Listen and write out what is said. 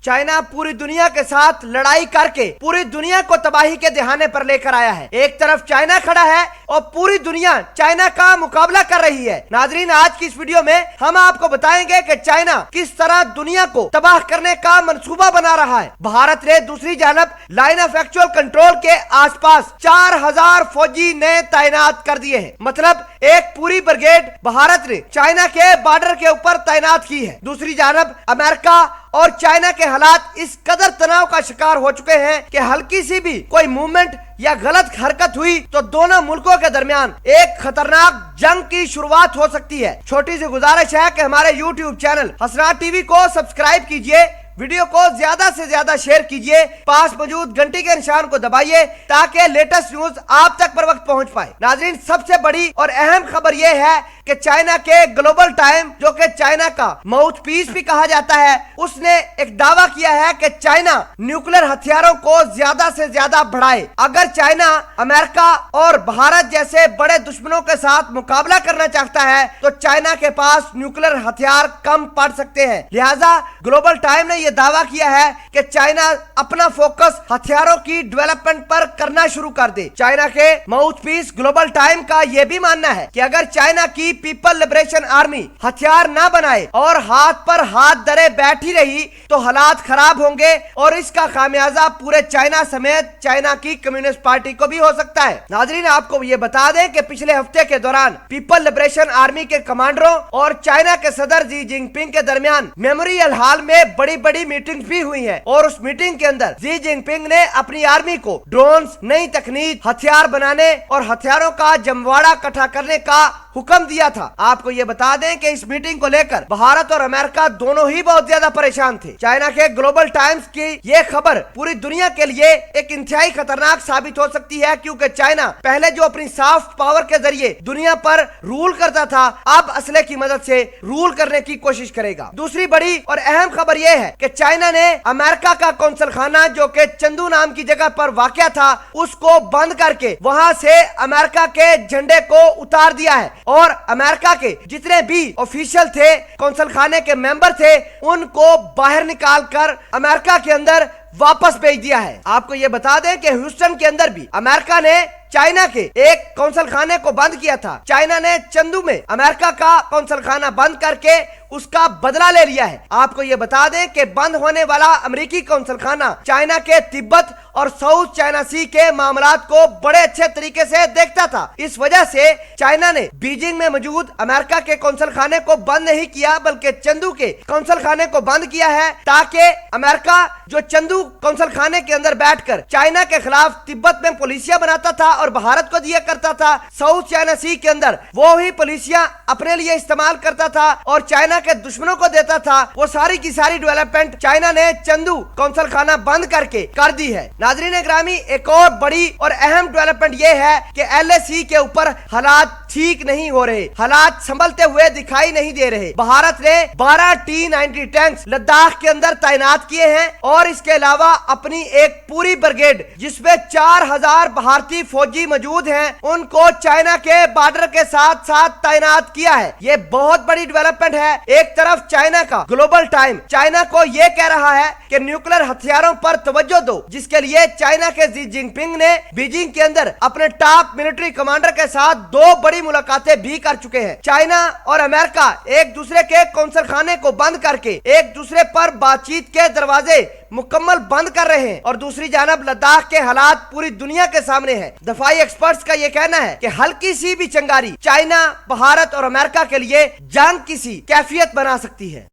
China पूरी दुनिया के साथ लड़ाई करके पूरी दुनिया को तबाही के दहाने पर लेकर आया है। एक तरफ चाइना खड़ा है और पूरी दुनिया चाइना का मुकाबला कर रही है। नाजरीन, आज की इस वीडियो में हम आपको बताएंगे कि चाइना किस तरह दुनिया को तबाह करने का मंसूबा बना रहा है। भारत ने दूसरी जानब लाइन ऑफ एक्चुअल कंट्रोल के आसपास 4000 फौजी ने तैनात कर दिए हैं। मतलब एक पूरी ब्रिगेड भारत ने चाइना के बॉर्डर के ऊपर तैनात की है। दूसरी जानब अमेरिका और चाइना के हालात इस कदर तनाव का शिकार हो चुके हैं कि हल्की सी भी कोई मूवमेंट या गलत हरकत हुई तो दोनों मुल्कों के दरमियान एक खतरनाक जंग की शुरुआत हो सकती है। छोटी सी गुजारिश है कि हमारे YouTube चैनल हसनात टीवी को सब्सक्राइब कीजिए, वीडियो को ज्यादा से ज्यादा शेयर कीजिए, पास मौजूद घंटी के निशान को दबाइए ताकि लेटेस्ट न्यूज आप तक पर वक्त पहुंच पाए। नाजरीन, सबसे बड़ी और अहम खबर यह है कि चाइना के ग्लोबल टाइम, जो कि चाइना का माउथ पीस भी कहा जाता है, उसने एक दावा किया है कि चाइना न्यूक्लियर हथियारों को ज्यादा से ज्यादा बढ़ाए। अगर चाइना अमेरिका और भारत जैसे बड़े दुश्मनों के साथ मुकाबला करना चाहता है तो चाइना के पास न्यूक्लियर हथियार कम पड़ सकते हैं। लिहाजा ग्लोबल टाइम ने यह दावा किया है कि चाइना अपना फोकस हथियारों की डेवलपमेंट पर करना शुरू कर दे। चाइना के माउथ पीस ग्लोबल टाइम का यह भी मानना है कि अगर चाइना की पीपल लिबरेशन आर्मी हथियार ना बनाए और हाथ पर हाथ धरे बैठी रही तो हालात खराब होंगे और इसका खामियाजा पूरे चाइना समेत चाइना की कम्युनिस्ट पार्टी को भी हो सकता है। नाजरीन, आपको ये बता दें कि पिछले हफ्ते के दौरान पीपल लिबरेशन आर्मी के कमांडरों और चाइना के सदर जी जिनपिंग के दरमियान मेमोरियल हॉल में बड़ी बड़ी मीटिंग भी हुई है और उस मीटिंग के अंदर जी जिनपिंग ने अपनी आर्मी को ड्रोन्स, नई तकनीक, हथियार बनाने और हथियारों का जमवाड़ा इकट्ठा करने का हुक्म दिया था। आपको ये बता दें कि इस मीटिंग को लेकर भारत और अमेरिका दोनों ही बहुत ज्यादा परेशान थे। चाइना के ग्लोबल टाइम्स की ये खबर पूरी दुनिया के लिए एक इंतहाई खतरनाक साबित हो सकती है, क्योंकि चाइना पहले जो अपनी सॉफ्ट पावर के जरिए दुनिया पर रूल करता था, अब असले की मदद से रूल करने की कोशिश करेगा। दूसरी बड़ी और अहम खबर यह है कि चाइना ने अमेरिका का कौंसल खाना, जो कि चंदू नाम की जगह पर वाक़या था, उसको बंद करके वहां से अमेरिका के झंडे को उतार दिया है और अमेरिका के जितने भी ऑफिशियल थे, कौंसल खाने के मेंबर थे, उनको बाहर निकालकर अमेरिका के अंदर वापस भेज दिया है। आपको ये बता दें कि ह्यूस्टन के अंदर भी अमेरिका ने चाइना के एक कौंसल खाने को बंद किया था। चाइना ने चंदू में अमेरिका का कौंसल खाना बंद करके उसका बदला ले लिया है। आपको ये बता दें कि बंद होने वाला अमेरिकी कौंसल खाना चाइना के तिब्बत और साउथ चाइना सी के मामलात को बड़े अच्छे तरीके से देखता था। इस वजह से चाइना ने बीजिंग में मौजूद अमेरिका के कौंसल खाने को बंद नहीं किया, बल्कि चंदू के कौंसल खाने को बंद किया है, ताकि अमेरिका जो चंदू कौंसल खाने के अंदर बैठकर चाइना के खिलाफ तिब्बत में पुलिसिया बनाता था और भारत को दिया करता था, साउथ चाइना सी के अंदर वो ही पुलिसिया अपने लिए इस्तेमाल करता था और चाइना के दुश्मनों को देता था। वो सारी की सारी डेवलपमेंट चाइना ने चंदू कौंसल खाना बंद करके कर दी है। नाजरीन ग्रामी, एक और बड़ी और अहम डेवलपमेंट ये है कि LAC के ऊपर हालात ठीक नहीं हो रहे, हालात संभलते हुए दिखाई नहीं दे रहे। भारत ने 12 T-90 टैंक्स लद्दाख के अंदर तैनात किए हैं और इसके अलावा अपनी एक पूरी ब्रिगेड जिसमें 4000 भारतीय फौजी मौजूद हैं, उनको चाइना के बॉर्डर के साथ साथ तैनात किया है। ये बहुत बड़ी डेवलपमेंट है। एक तरफ चाइना का ग्लोबल टाइम चाइना को ये कह रहा है कि न्यूक्लियर हथियारों पर तवज्जो दो, जिसके लिए चाइना के जी जिनपिंग ने बीजिंग के अंदर अपने टॉप मिलिट्री कमांडर के साथ 2 बड़ी मुलाकातें भी कर चुके हैं। चाइना और अमेरिका एक दूसरे के कौंसल खाने को बंद करके एक दूसरे पर बातचीत के दरवाजे मुकम्मल बंद कर रहे हैं और दूसरी जानब लद्दाख के हालात पूरी दुनिया के सामने हैं। दफाई एक्सपर्ट्स का यह कहना है कि हल्की सी भी चिंगारी चाइना, भारत और अमेरिका के लिए जंग की सी कैफियत बना सकती है।